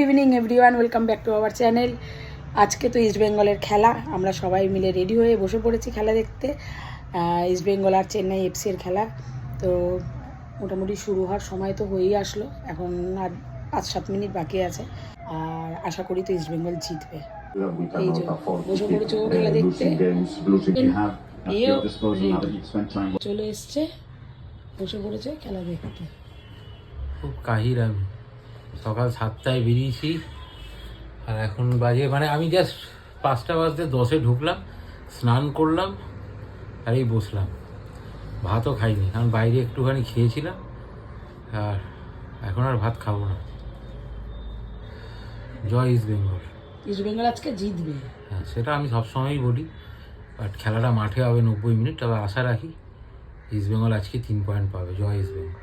Evening everyone, welcome back to our channel. আজকে তো east বেঙ্গলের খেলা, আমরা সবাই মিলে রেডি হয়ে বসে পড়েছি খেলা দেখতে। ইস্ট বেঙ্গল আর চেন্নাই এফসির খেলা তো মোটামুটি শুরু হওয়ার সময় তো হয়েই আসলো, এখন আর 5-7 মিনিট বাকি আছে। আর আশা করি তো ইস্ট বেঙ্গল জিতবে। এই যে বসে পড়েছে ও খেলা দেখতে, চলে এসছে, বসে পড়েছে খেলা দেখতে। খুব কাহির, আমি সকাল 7টায় বেরিয়েছি আর এখন বাজে আমি জাস্ট 5টা বাজতে 10-এ ঢুকলাম, স্নান করলাম আর এই বসলাম। ভাতও খাইনি, কারণ বাইরে একটুখানি খেয়েছিলাম আর এখন আর ভাত খাবো না। জয় ইস্ট বেঙ্গল। ইস্ট বেঙ্গল আজকে জিতবে, হ্যাঁ সেটা আমি সবসময়ই বলি, বাট খেলাটা মাঠে হবে 90 মিনিট। তবে আশা রাখি ইস্ট বেঙ্গল আজকে 3 পয়েন্ট পাবে। জয় ইস্ট বেঙ্গল।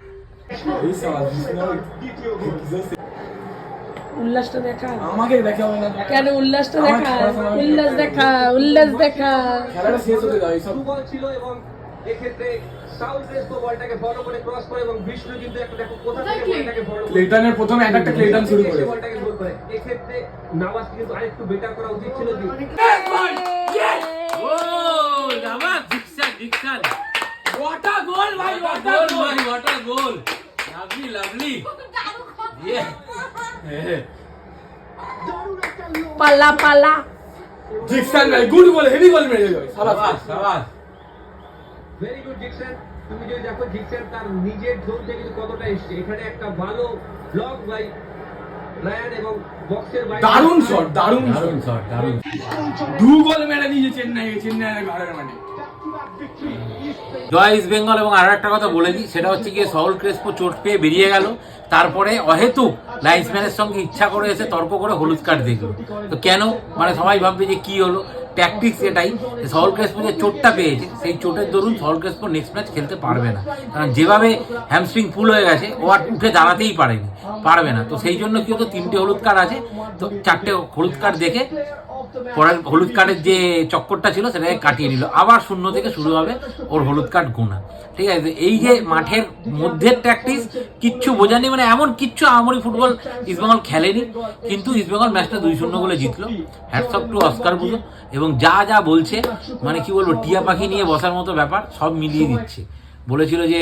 উল্লাসটা দেখা, আমাকে দেখাবে না কেন? উল্লাসটা দেখা, উল্লাস দেখা, উল্লাস দেখা। খেলাটা শেষ হতে দাও। সব বল ছিল এবং এক্ষেত্রে সাউথ ক্রেসপো বলটাকে ফলো করে ক্রস করে এবং বিষ্ণু কিন্তু একটা দেখো কোথা থেকে বলটাকে ফলো করে ক্লেটনের প্রথমে একটা ক্লেটন শুরু করে বলটাকে গোল করে। এক্ষেত্রে নামাজ কিন্তু আরেকটু বেটার করা উচিত ছিল। ও নামাজ ডিকশন হোয়াট আ গোল ভাই, what a goal, what a goal, lovely lovely. পালা পালা ডিকশন ভাই গুড গোল, হেভি গোল মেরে দিল। শাবাশ শাবাশ, ভেরি গুড ডিকশন। তুমি যদি দেখো ডিকশন তার নিজের জোন থেকে কতটা এসেছে, এখানে একটা ভালো ব্লক বাই রায়ান এবং বক্সের বাইরে দারুণ শট, দারুণ দারুণ শট, দারুণ। 2 গোল মেরে দিয়েছে চেন্নাইয়ের ঘরের মানে। জয় ইস্ট বেঙ্গল। এবং আর একটা কথা বলে দিই, সেটা হচ্ছে গিয়ে সাউল ক্রেসপো চোট পেয়ে বেরিয়ে গেল, তারপরে অহেতুক লাইন্সম্যানের সঙ্গে ইচ্ছা করে এসে তর্ক করে হলুদ কার্ড দেখলো। তো কেন, সবাই ভাববে যে কি হলো, ট্যাকটিক্স এটাই। সাউল ক্রেসপো যে চোটটা পেয়েছে, সেই চোটের দরুন সাউল ক্রেসপো নেক্সট ম্যাচ খেলতে পারবে না, কারণ যেভাবে হ্যামস্ট্রিং পুল হয়ে গেছে ও আর উঠে দাঁড়াতেই পারবে না। তো সেই জন্য কি হতো, 3টে হলুদ কার্ড আছে, তো 4টে হলুদ কার্ড দেখে পরের হলুদ কার্ডের যে চক্করটা ছিল সেটাকে কাটিয়ে নিল। আবার 0 থেকে শুরু হবে ওর হলুদ কার্ড গোনা। ঠিক আছে, এই যে মাঠের মধ্যের প্র্যাকটিস কিচ্ছু বোঝানি, এমন কিচ্ছু আমরি ফুটবল ইস্টবেঙ্গল খেলেনি, কিন্তু ইস্টবেঙ্গল ম্যাচটা 2-0 গোলে জিতলো। হ্যাটস অফ টু অস্কার বুজো। এবং যা যা বলছে, কি বলবো, টিয়া পাখি নিয়ে বসার মতো ব্যাপার, সব মিলিয়ে দিচ্ছে। বলেছিল যে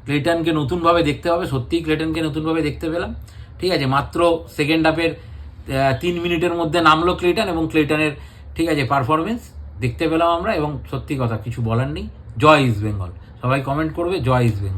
ক্লেটনকে নতুনভাবে দেখতে হবে, সত্যিই ক্লেটনকে নতুনভাবে দেখতে পেলাম। ঠিক আছে, মাত্র সেকেন্ড হাফের 3 মিনিটের মধ্যে নামলো ক্লেটন, এবং ক্লেটনের ঠিক আছে পারফরমেন্স দেখতে পেলাম আমরা। এবং সত্যি কথা, কিছু বলার নেই। জয় ইস্ট বেঙ্গল। সবাই কমেন্ট করবে জয় ইস্ট বেঙ্গল।